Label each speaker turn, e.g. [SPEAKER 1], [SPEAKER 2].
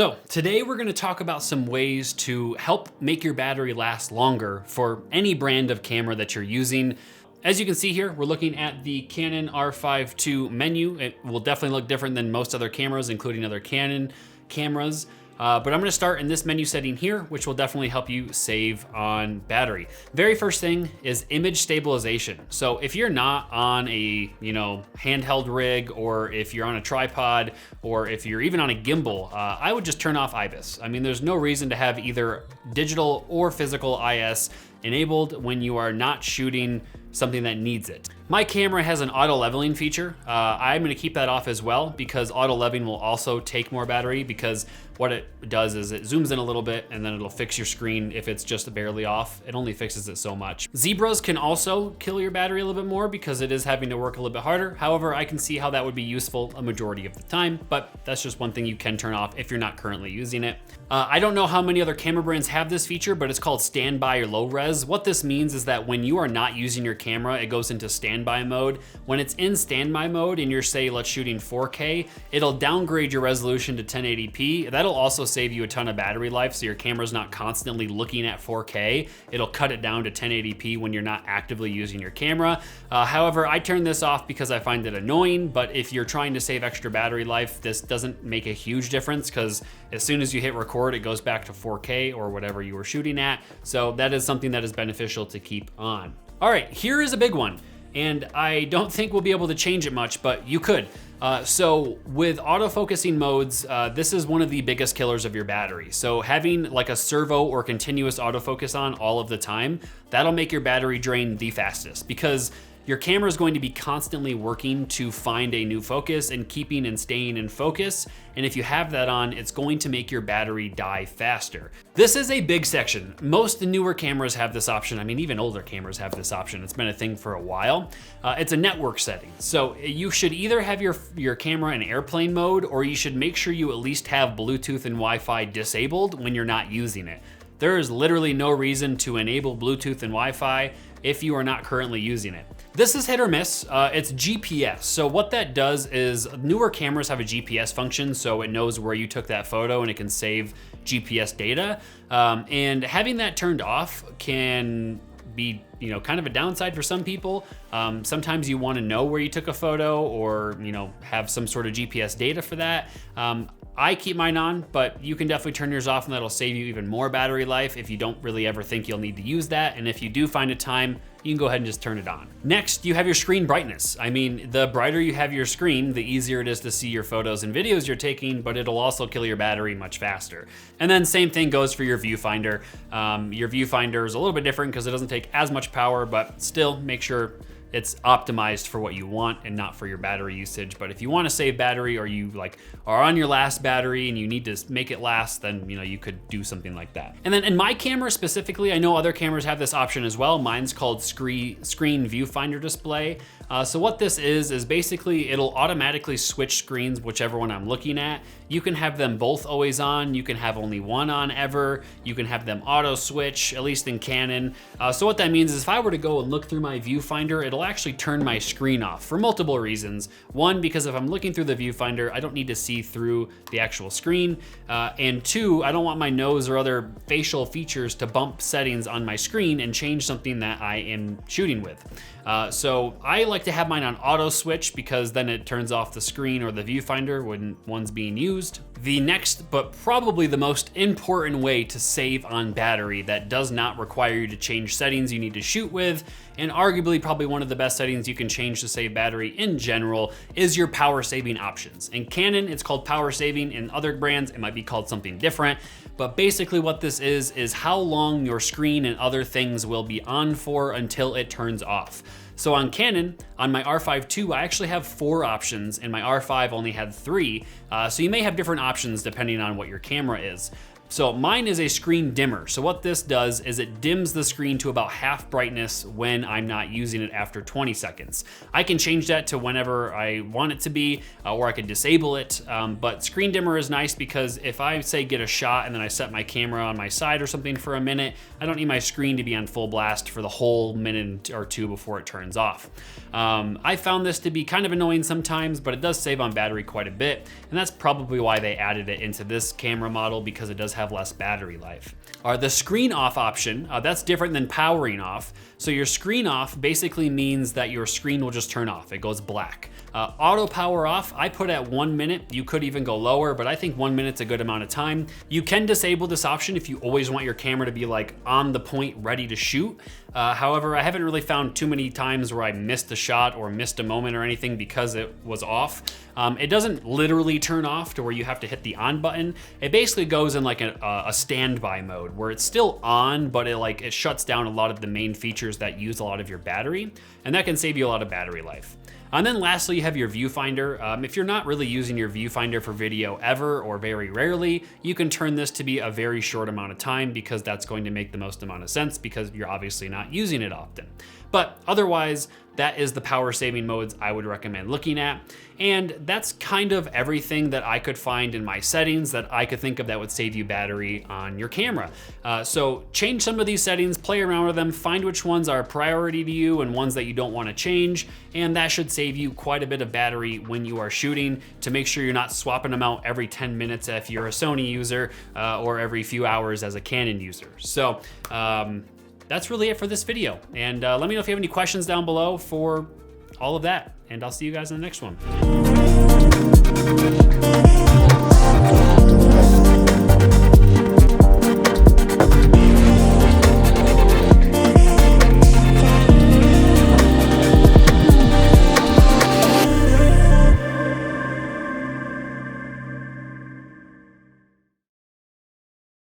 [SPEAKER 1] So today we're going to talk about some ways to help make your battery last longer for any brand of camera that you're using. As you can see here, we're looking at the Canon R6 II menu. It will definitely look different than most other cameras, including other Canon cameras. But I'm gonna start in this menu setting here, which will definitely help you save on battery. Very first thing is image stabilization. So if you're not on a handheld rig, or if you're on a tripod, or if you're even on a gimbal, I would just turn off IBIS. I mean, there's no reason to have either digital or physical IS enabled when you are not shooting something that needs it. My camera has an auto leveling feature. I'm gonna keep that off as well, because auto leveling will also take more battery, because what it does is it zooms in a little bit and then it'll fix your screen if it's just barely off. It only fixes it so much. Zebras can also kill your battery a little bit more because it is having to work a little bit harder. However, I can see how that would be useful a majority of the time, but that's just one thing you can turn off if you're not currently using it. I don't know how many other camera brands have this feature, but it's called standby or low res. What this means is that when you are not using your camera, it goes into standby mode. When it's in standby mode and you're, say, let's shooting 4K, it'll downgrade your resolution to 1080p. That'll also save you a ton of battery life, so your camera's not constantly looking at 4K. It'll cut it down to 1080p when you're not actively using your camera. However, I turn this off because I find it annoying, but if you're trying to save extra battery life, this doesn't make a huge difference, because as soon as you hit record, it goes back to 4K or whatever you were shooting at. So that is something that is beneficial to keep on. All right, here is a big one, and I don't think we'll be able to change it much, but you could. So with autofocusing modes, this is one of the biggest killers of your battery. So having like a servo or continuous autofocus on all of the time, that'll make your battery drain the fastest, because your camera is going to be constantly working to find a new focus and keeping and staying in focus. And if you have that on, it's going to make your battery die faster. This is a big section. Most newer cameras have this option. I mean, even older cameras have this option. It's been a thing for a while. It's a network setting. So you should either have your camera in airplane mode, or you should make sure you at least have Bluetooth and Wi-Fi disabled when you're not using it. There is literally no reason to enable Bluetooth and Wi-Fi if you are not currently using it. This is hit or miss. It's GPS. So what that does is, newer cameras have a GPS function, so it knows where you took that photo and it can save GPS data. And having that turned off can be kind of a downside for some people. Sometimes you want to know where you took a photo, or have some sort of GPS data for that. I keep mine on, but you can definitely turn yours off, and that'll save you even more battery life if you don't really ever think you'll need to use that. And if you do find a time, you can go ahead and just turn it on. Next, you have your screen brightness. I mean, the brighter you have your screen, the easier it is to see your photos and videos you're taking, but it'll also kill your battery much faster. And then same thing goes for your viewfinder. Your viewfinder is a little bit different because it doesn't take as much power, but still make sure it's optimized for what you want and not for your battery usage. But if you want to save battery, or you are on your last battery and you need to make it last, then you could do something like that. And then in my camera specifically, I know other cameras have this option as well. Mine's called screen viewfinder display. So what this is basically it'll automatically switch screens, whichever one I'm looking at. You can have them both always on. You can have only one on ever. You can have them auto switch, at least in Canon. So what that means is, if I were to go and look through my viewfinder, it'll actually turn my screen off for multiple reasons. One, because if I'm looking through the viewfinder, I don't need to see through the actual screen. And two, I don't want my nose or other facial features to bump settings on my screen and change something that I am shooting with. So I like to have mine on auto switch, because then it turns off the screen or the viewfinder when one's being used. The next, but probably the most important way to save on battery that does not require you to change settings you need to shoot with, and arguably probably one of the best settings you can change to save battery in general, is your power saving options. In Canon, it's called power saving. In other brands, it might be called something different. But basically what this is how long your screen and other things will be on for until it turns off. So on Canon, on my R6 II, I actually have 4 options, and my R5 only had 3. So you may have different options depending on what your camera is. So mine is a screen dimmer. So what this does is it dims the screen to about half brightness when I'm not using it after 20 seconds. I can change that to whenever I want it to be, or I can disable it. But screen dimmer is nice because if I say get a shot and then I set my camera on my side or something for a minute, I don't need my screen to be on full blast for the whole minute or two before it turns off. I found this to be kind of annoying sometimes, but it does save on battery quite a bit. And that's probably why they added it into this camera model, because it does have less battery life. The screen off option, that's different than powering off. So your screen off basically means that your screen will just turn off. It goes black. Auto power off, I put at 1 minute. You could even go lower, but I think 1 minute's a good amount of time. You can disable this option if you always want your camera to be like on the point, ready to shoot. However, I haven't really found too many times where I missed a shot or missed a moment or anything because it was off. It doesn't literally turn off to where you have to hit the on button. It basically goes in like a standby mode where it's still on, but it shuts down a lot of the main features that use a lot of your battery, and that can save you a lot of battery life. And then lastly, you have your viewfinder. If you're not really using your viewfinder for video ever or very rarely, you can turn this to be a very short amount of time, because that's going to make the most amount of sense because you're obviously not using it often. But otherwise, that is the power saving modes I would recommend looking at. And that's kind of everything that I could find in my settings that I could think of that would save you battery on your camera. So change some of these settings, play around with them, find which ones are a priority to you and ones that you don't want to change. And that should save you quite a bit of battery when you are shooting, to make sure you're not swapping them out every 10 minutes if you're a Sony user, or every few hours as a Canon user. So that's really it for this video. And let me know if you have any questions down below for all of that. And I'll see you guys in the next one.